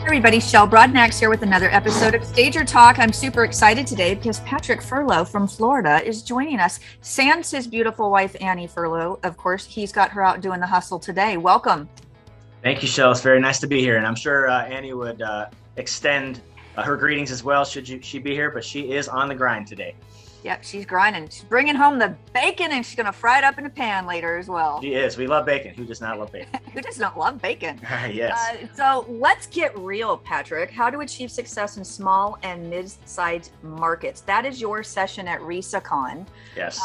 Everybody, Shel Broadnax here with another episode of Stager Talk. I'm super excited today because Patrick Furlow from Florida is joining us. Sans his beautiful wife, Annie Furlow. Of course, he's got her out doing the hustle today. Welcome. Thank you, Shel. It's very nice to be here. And I'm sure Annie would extend her greetings as well, should she be here, but she is on the grind today. Yep, she's grinding. She's bringing home the bacon and she's going to fry it up in a pan later as well. She is. We love bacon. Who does not love bacon? Who does not love bacon? Yes. So let's get real, Patrick. How to achieve success in small and mid-sized markets. That is your session at RESACON. Yes.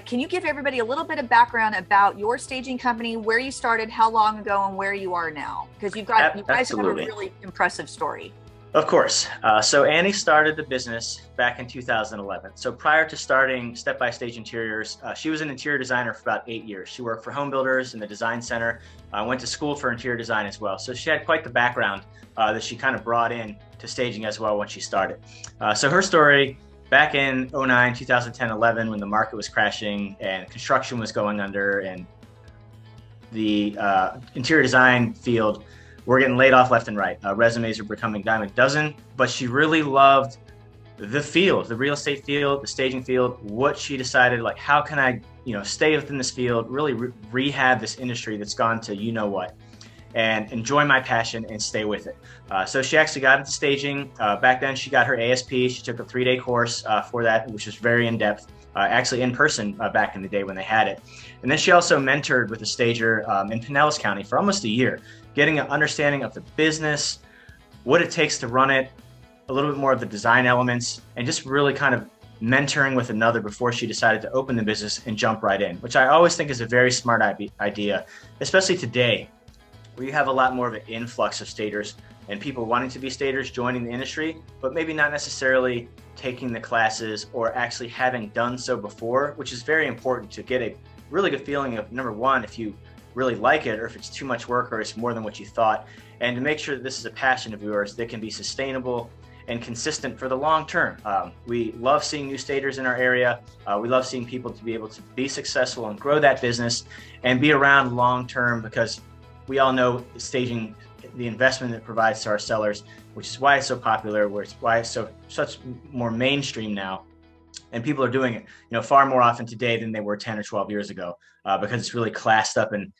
Can you give everybody a little bit of background about your staging company, where you started, how long ago, and where you are now? Because you guys have a really impressive story. Of course. So Annie started the business back in 2011. So prior to starting Step by Stage Interiors, she was an interior designer for about 8 years. She worked for home builders in the design center, went to school for interior design as well. So she had quite the background that she kind of brought in to staging as well when she started. So her story back in 09, 2010, 11, when the market was crashing and construction was going under and the interior design field, we're getting laid off left and right. Resumes are becoming dime a dozen, but she really loved the field, the real estate field, the staging field. What she decided, like, how can I, stay within this field, really rehab this industry that's gone to what, and enjoy my passion and stay with it. So she actually got into staging. Back then, she got her ASP. She took a 3-day course for that, which was very in depth. Actually in person back in the day when they had it. And then she also mentored with a stager in Pinellas County for almost a year, getting an understanding of the business, what it takes to run it, a little bit more of the design elements, and just really kind of mentoring with another before she decided to open the business and jump right in, which I always think is a very smart idea, especially today, where you have a lot more of an influx of stagers and people wanting to be stagers joining the industry, but maybe not necessarily taking the classes or actually having done so before, which is very important to get a really good feeling of, number one, if you really like it or if it's too much work or it's more than what you thought, and to make sure that this is a passion of yours that can be sustainable and consistent for the long term. We love seeing new stagers in our area. We love seeing people to be able to be successful and grow that business and be around long term, because we all know staging, the investment it provides to our sellers, which is why it's so popular, why it's such more mainstream now. And people are doing it, far more often today than they were 10 or 12 years ago, because it's really classed up and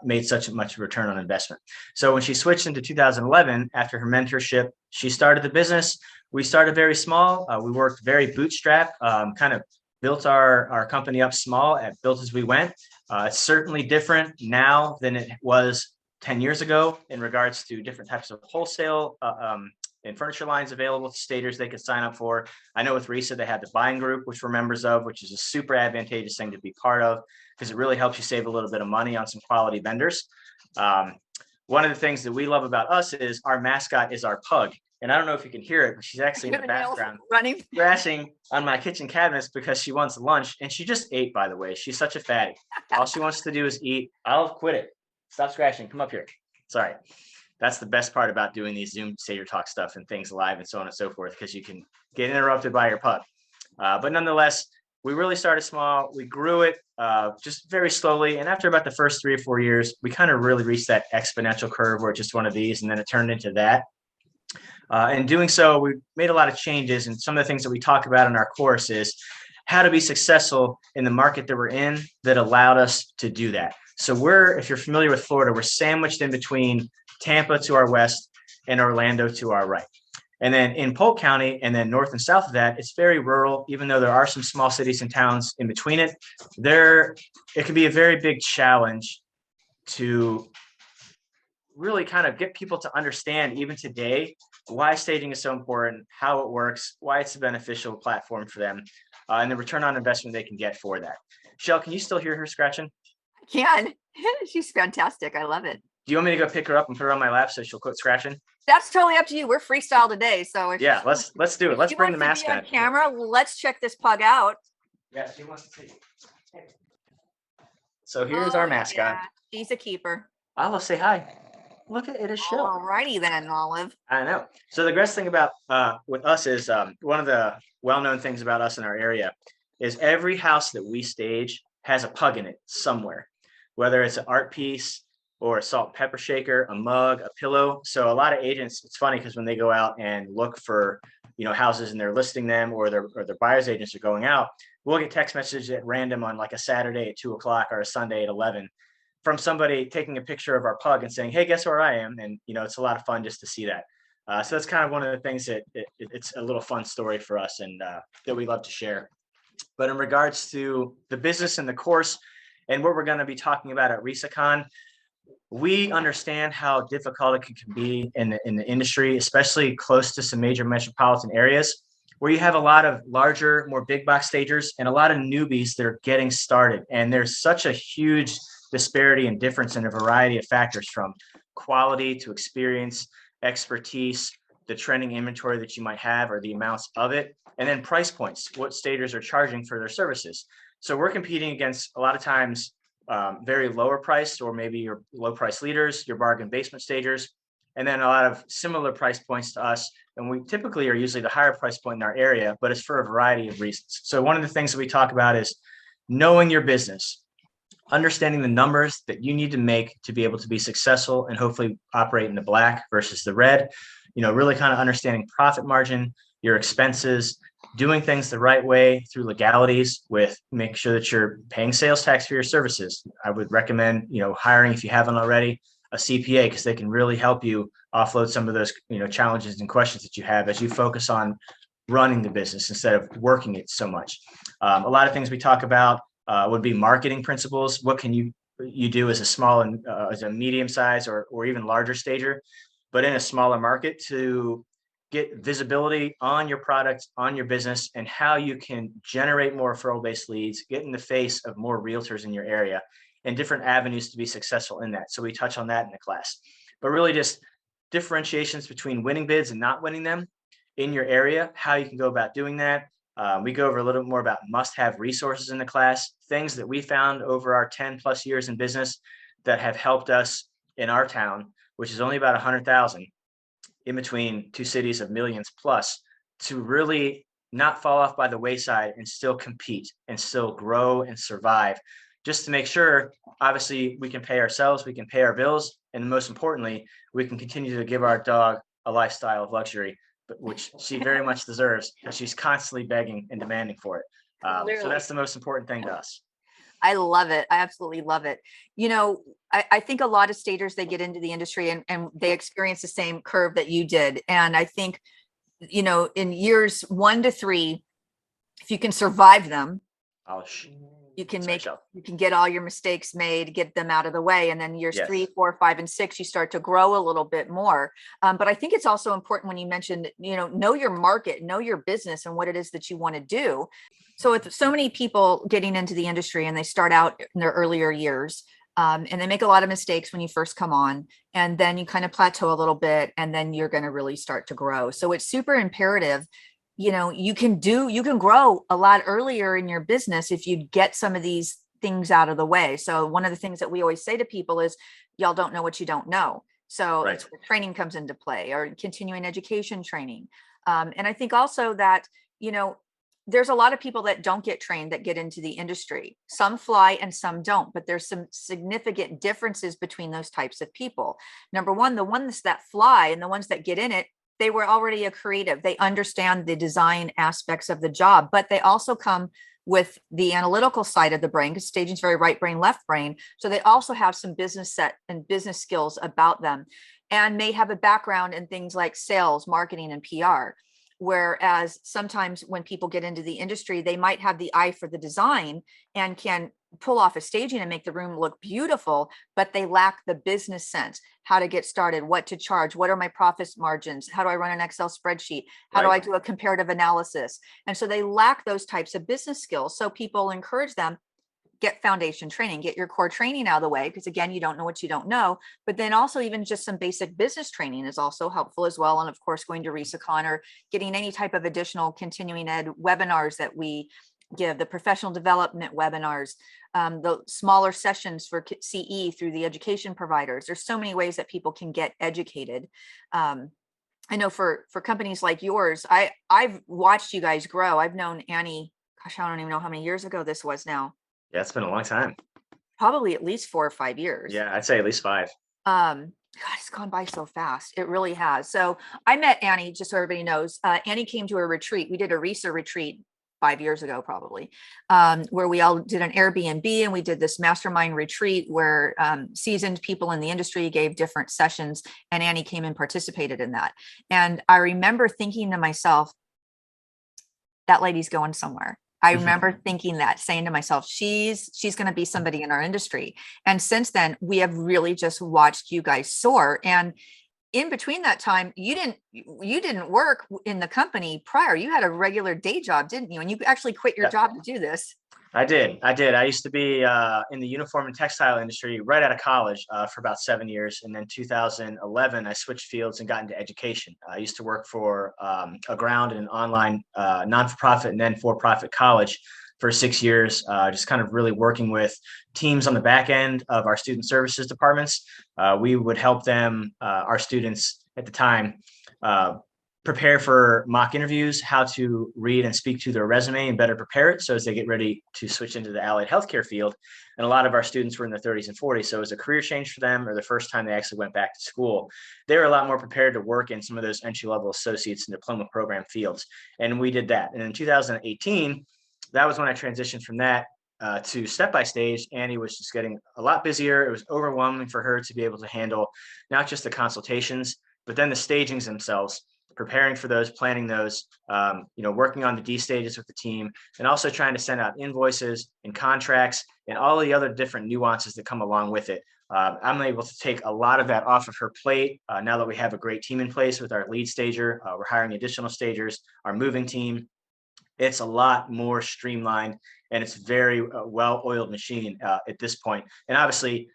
made such a much return on investment. So when she switched into 2011, after her mentorship, she started the business. We started very small. We worked very bootstrap, kind of built our company up small, built as we went. It's certainly different now than it was 10 years ago in regards to different types of wholesale and furniture lines available to stagers they could sign up for. I know with RESA, they had the buying group, which we're members of, which is a super advantageous thing to be part of because it really helps you save a little bit of money on some quality vendors. One of the things that we love about us is our mascot is our pug. And I don't know if you can hear it, but she's actually in the background running, thrashing on my kitchen cabinets because she wants lunch. And she just ate, by the way. She's such a fatty. All she wants to do is eat. I'll quit it. Stop scratching. Come up here. Sorry. That's the best part about doing these Zoom Stager Talk stuff and things live and so on and so forth, because you can get interrupted by your pug. But nonetheless, we really started small. We grew it just very slowly. And after about the first 3 or 4 years, we kind of really reached that exponential curve where it's just one of these, and then it turned into that. In doing so, we made a lot of changes. And some of the things that we talk about in our course is how to be successful in the market that we're in that allowed us to do that. So if you're familiar with Florida, we're sandwiched in between Tampa to our west and Orlando to our right. And then in Polk County and then north and south of that, it's very rural. Even though there are some small cities and towns in between it, it can be a very big challenge to really kind of get people to understand, even today, why staging is so important, how it works, why it's a beneficial platform for them, and the return on investment they can get for that. Shel, can you still hear her scratching? I can. She's fantastic. I love it. Do you want me to go pick her up and put her on my lap so she'll quit scratching? That's totally up to you. We're freestyle today, so let's do it. Let's bring the mascot on camera. Let's check this pug out. Yeah, she wants to see. So here's our mascot. Yeah. She's a keeper. Olive, say hi. Look at it, is Shel. Alrighty then, Olive. I know. So the best thing about with us is one of the well-known things about us in our area is every house that we stage has a pug in it somewhere, whether it's an art piece or a salt and pepper shaker, a mug, a pillow. So a lot of agents, it's funny because when they go out and look for, houses and they're listing them, or their buyer's agents are going out, we'll get text messages at random on like a Saturday at 2 o'clock or a Sunday at 11 from somebody taking a picture of our pug and saying, "Hey, guess where I am?" And it's a lot of fun just to see that. So that's kind of one of the things that it's a little fun story for us, and that we love to share. But in regards to the business and the course and what we're going to be talking about at RESACON, we understand how difficult it can be in the industry, especially close to some major metropolitan areas where you have a lot of larger, more big box stagers and a lot of newbies that are getting started. And there's such a huge disparity and difference in a variety of factors, from quality to experience, expertise, the trending inventory that you might have or the amounts of it, and then price points, what stagers are charging for their services. So we're competing against a lot of times very lower priced, or maybe your low price leaders, your bargain basement stagers, and then a lot of similar price points to us. And we typically are usually the higher price point in our area, but it's for a variety of reasons. So one of the things that we talk about is knowing your business, understanding the numbers that you need to make to be able to be successful and hopefully operate in the black versus the red, really kind of understanding profit margin, your expenses, doing things the right way through legalities, with making sure that you're paying sales tax for your services. I would recommend, hiring, if you haven't already, a CPA, because they can really help you offload some of those, challenges and questions that you have as you focus on running the business instead of working it so much. A lot of things we talk about would be marketing principles. What can you do as a small and as a medium size or even larger stager, but in a smaller market, to get visibility on your product, on your business, and how you can generate more referral-based leads, get in the face of more realtors in your area, and different avenues to be successful in that. So we touch on that in the class, but really just differentiations between winning bids and not winning them in your area, how you can go about doing that. We go over a little bit more about must-have resources in the class, things that we found over our 10 plus years in business that have helped us in our town, which is only about 100,000 in between two cities of millions plus, to really not fall off by the wayside and still compete and still grow and survive, just to make sure, obviously, we can pay ourselves, we can pay our bills, and most importantly, we can continue to give our dog a lifestyle of luxury, but which she very much deserves, because she's constantly begging and demanding for it. So that's the most important thing to us. I love it. I absolutely love it. I think a lot of stagers, they get into the industry and they experience the same curve that you did. And I think, in years 1 to 3, if you can survive them, you can get all your mistakes made, get them out of the way. And then years 3, 4, 5, and 6, you start to grow a little bit more. But I think it's also important when you mentioned, know your market, know your business and what it is that you want to do. So with so many people getting into the industry and they start out in their earlier years, and they make a lot of mistakes when you first come on, and then you kind of plateau a little bit, and then you're going to really start to grow. So it's super imperative. You can grow a lot earlier in your business if you get some of these things out of the way. So one of the things that we always say to people is, y'all don't know what you don't know. So That's where training comes into play, or continuing education training. And I think also that, there's a lot of people that don't get trained that get into the industry. Some fly and some don't, but there's some significant differences between those types of people. Number one, the ones that fly and the ones that get in it, they were already a creative. They understand the design aspects of the job, but they also come with the analytical side of the brain, because staging is very right brain, left brain. So they also have some business set and business skills about them, and may have a background in things like sales, marketing, and PR. Whereas sometimes when people get into the industry, they might have the eye for the design and can pull off a staging and make the room look beautiful, but they lack the business sense, how to get started, what to charge, what are my profit margins, how do I run an Excel spreadsheet, how do I do a comparative analysis? And so they lack those types of business skills. So people encourage them, get foundation training, get your core training out of the way, because again, you don't know what you don't know. But then also even just some basic business training is also helpful as well. And of course, going to RESACON or getting any type of additional continuing ed webinars that we give, the professional development webinars, the smaller sessions for CE through the education providers. There's so many ways that people can get educated. I know for companies like yours, I've watched you guys grow. I've known Annie, gosh, I don't even know how many years ago this was now. Yeah, it's been a long time. probably at least 4 or 5 years. Yeah, I'd say at least 5. God, it's gone by so fast. It really has. So I met Annie, just so everybody knows. Annie came to a retreat. We did a RESA retreat 5 years ago, probably, where we all did an Airbnb, and we did this mastermind retreat where seasoned people in the industry gave different sessions, and Annie came and participated in that. And I remember thinking to myself, that lady's going somewhere. I remember thinking that, saying to myself, she's going to be somebody in our industry. And since then, we have really just watched you guys soar. And in between that time, you didn't work in the company prior. You had a regular day job, didn't you? And you actually quit your job to do this. I did. I used to be in the uniform and textile industry right out of college for about 7 years. And then 2011, I switched fields and got into education. I used to work for a ground and an online non-for-profit and then for-profit college for 6 years, just kind of really working with teams on the back end of our student services departments. We would help them, our students at the time, prepare for mock interviews, how to read and speak to their resume and better prepare it so as they get ready to switch into the allied healthcare field. And a lot of our students were in their 30s and 40s. So it was a career change for them, or the first time they actually went back to school. They were a lot more prepared to work in some of those entry-level associates and diploma program fields. And we did that. And in 2018, that was when I transitioned from that to Step by Stage. Annie was just getting a lot busier. It was overwhelming for her to be able to handle not just the consultations, but then the stagings themselves, preparing for those, planning those, working on the D stages with the team, and also trying to send out invoices and contracts and all the other different nuances that come along with it. I'm able to take a lot of that off of her plate now that we have a great team in place with our lead stager. We're hiring additional stagers, our moving team. It's a lot more streamlined, and it's very well-oiled machine at this point. And obviously,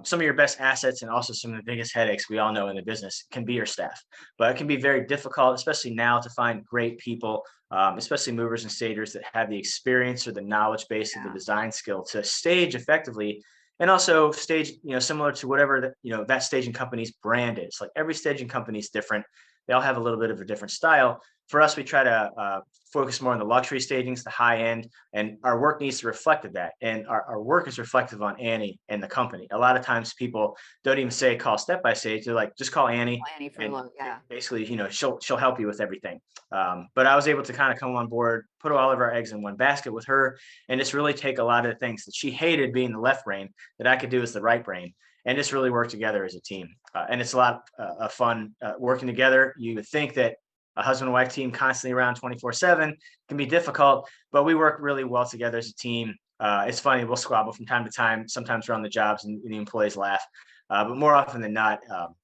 some of your best assets and also some of the biggest headaches we all know in the business can be your staff, but it can be very difficult, especially now, to find great people, especially movers and stagers that have the experience or the knowledge base of the design skill to stage effectively, and also stage, similar to whatever that staging company's brand is. Like, every staging company is different. They all have a little bit of a different style. For us, we try to focus more on the luxury stagings, the high end, and our work needs to reflect that. And our work is reflective on Annie and the company. A lot of times people don't even say call Step by Stage. They're like, just call Annie. Annie Furlow, yeah. Basically, she'll help you with everything. But I was able to kind of come on board, put all of our eggs in one basket with her, and just really take a lot of the things that she hated being the left brain that I could do as the right brain, and just really work together as a team. And it's a lot of fun working together. You would think that a husband and wife team constantly around 24/7 can be difficult, but we work really well together as a team. It's funny, we'll squabble from time to time. Sometimes we're on the jobs and the employees laugh, but more often than not,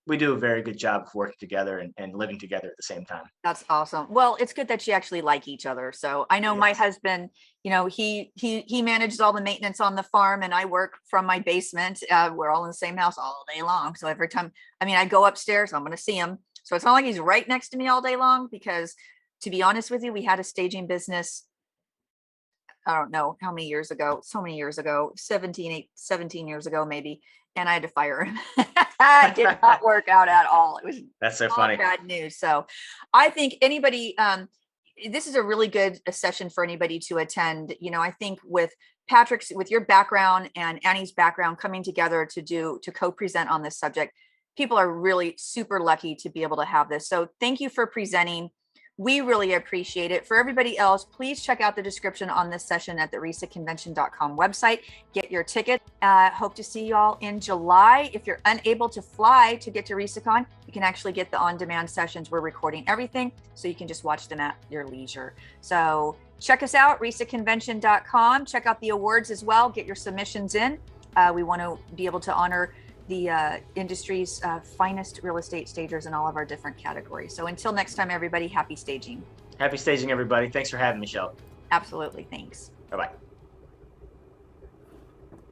we do a very good job of working together and living together at the same time. That's awesome. Well, it's good that you actually like each other. So I know my husband, he manages all the maintenance on the farm, and I work from my basement. We're all in the same house all day long. So every time, I go upstairs, I'm going to see him. So it's not like he's right next to me all day long, because, to be honest with you, we had a staging business, I don't know how many years ago, so many years ago, 17 years ago, maybe. And I had to fire him. It did not work out at all. It was That's so funny. Bad news. So I think anybody, this is a really good session for anybody to attend. I think with with your background and Annie's background coming together to co-present on this subject, people are really super lucky to be able to have this. So thank you for presenting. We really appreciate it. For everybody else, please check out the description on this session at the resaconvention.com website. Get your ticket. Hope to see you all in July. If you're unable to fly to get to RESACON, you can actually get the on-demand sessions. We're recording everything, so you can just watch them at your leisure. So check us out, resaconvention.com. Check out the awards as well. Get your submissions in. We want to be able to honor the industry's finest real estate stagers in all of our different categories. So until next time, everybody, happy staging. Happy staging, everybody. Thanks for having me, Michelle. Absolutely. Thanks. Bye-bye.